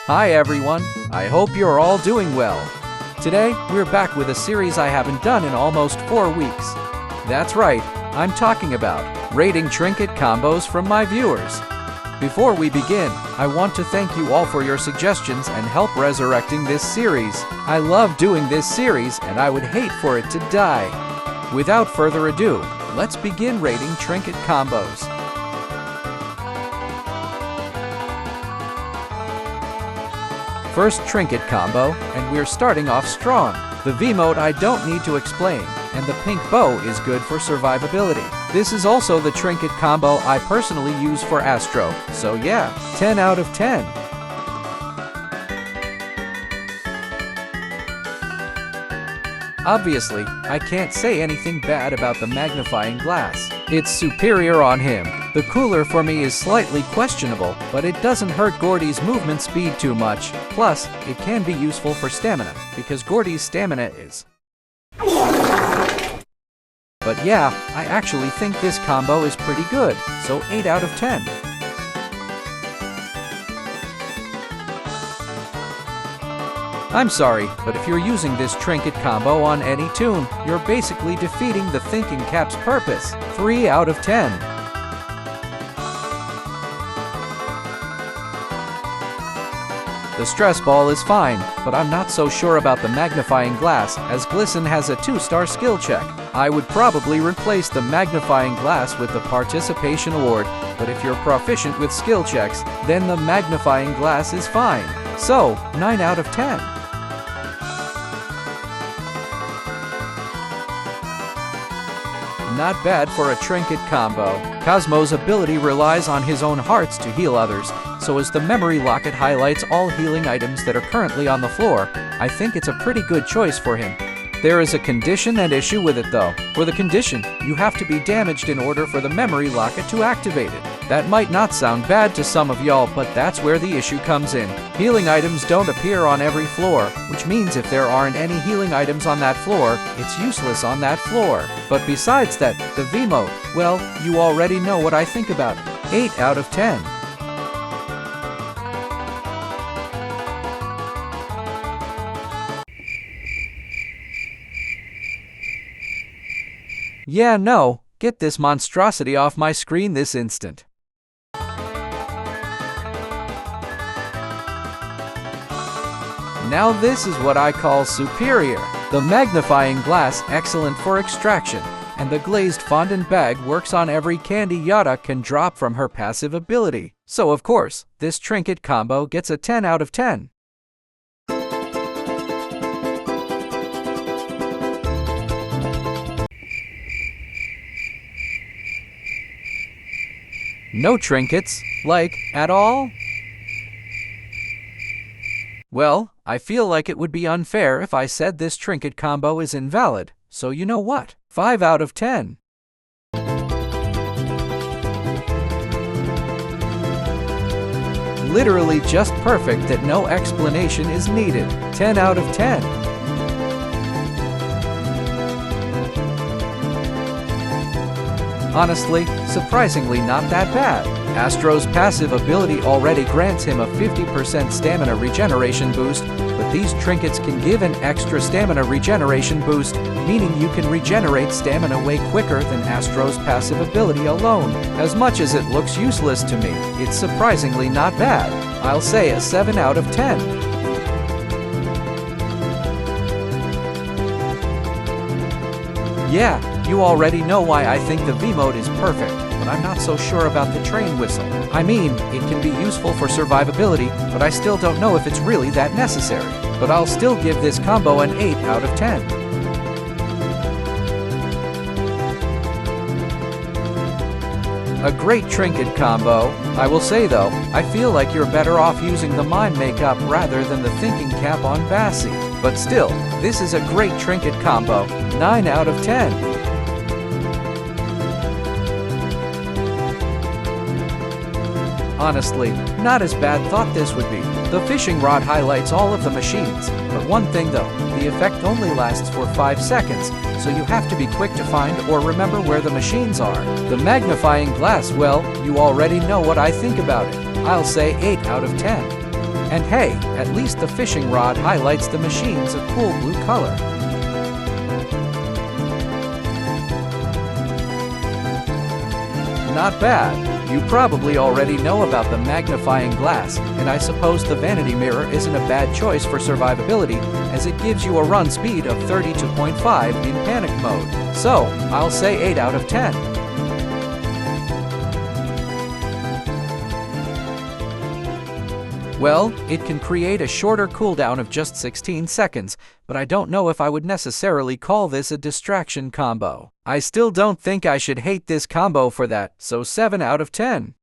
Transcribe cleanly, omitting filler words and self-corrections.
Hi everyone, I hope you're all doing well. Today, we're back with a series I haven't done in almost 4 weeks. That's right, I'm talking about rating trinket combos from my viewers. Before we begin, I want to thank you all for your suggestions and help resurrecting this series. I love doing this series and I would hate for it to die. Without further ado, let's begin rating trinket combos. First trinket combo, and we're starting off strong. The V mode I don't need to explain, and the pink bow is good for survivability. This is also the trinket combo I personally use for Astro, so yeah, 10 out of 10. Obviously, I can't say anything bad about the magnifying glass. It's superior on him. The cooler for me is slightly questionable, but it doesn't hurt Gordy's movement speed too much. Plus, it can be useful for stamina, because Gordy's stamina is. But yeah, I actually think this combo is pretty good, so 8 out of 10. I'm sorry, but if you're using this trinket combo on any toon, you're basically defeating the thinking cap's purpose. 3 out of 10. The stress ball is fine, but I'm not so sure about the magnifying glass, as Glisten has a 2-star skill check. I would probably replace the magnifying glass with the participation award, but if you're proficient with skill checks, then the magnifying glass is fine. So, 9 out of 10. Not bad for a trinket combo. Cosmo's ability relies on his own hearts to heal others, so as the memory locket highlights all healing items that are currently on the floor, I think it's a pretty good choice for him. There is a condition and issue with it though. For the condition, you have to be damaged in order for the memory locket to activate it. That might not sound bad to some of y'all, but that's where the issue comes in. Healing items don't appear on every floor, which means if there aren't any healing items on that floor, it's useless on that floor. But besides that, the V mode, well, you already know what I think about it. 8 out of 10. Yeah, no, get this monstrosity off my screen this instant. Now this is what I call superior. The magnifying glass excellent for extraction, and the glazed fondant bag works on every candy Yada can drop from her passive ability. So of course, this trinket combo gets a 10 out of 10. No trinkets, like, at all? Well, I feel like it would be unfair if I said this trinket combo is invalid, so you know what? 5 out of 10. Literally just perfect that no explanation is needed. 10 out of 10. Honestly, surprisingly not that bad. Astro's passive ability already grants him a 50% stamina regeneration boost, but these trinkets can give an extra stamina regeneration boost, meaning you can regenerate stamina way quicker than Astro's passive ability alone. As much as it looks useless to me, it's surprisingly not bad. I'll say a 7 out of 10. Yeah, you already know why I think the V mode is perfect, but I'm not so sure about the train whistle. I mean, it can be useful for survivability, but I still don't know if it's really that necessary. But I'll still give this combo an 8 out of 10. A great trinket combo. I will say though, I feel like you're better off using the mime makeup rather than the thinking cap on Bassie. But still, this is a great trinket combo. 9 out of 10. Honestly, not as bad thought this would be. The fishing rod highlights all of the machines, but one thing though, the effect only lasts for 5 seconds, so you have to be quick to find or remember where the machines are. The magnifying glass, well, you already know what I think about it. I'll say 8 out of 10. And hey, at least the fishing rod highlights the machines a cool blue color. Not bad. You probably already know about the magnifying glass, and I suppose the vanity mirror isn't a bad choice for survivability, as it gives you a run speed of 32.5 in panic mode. So, I'll say 8 out of 10. Well, it can create a shorter cooldown of just 16 seconds, but I don't know if I would necessarily call this a distraction combo. I still don't think I should hate this combo for that, so 7 out of 10.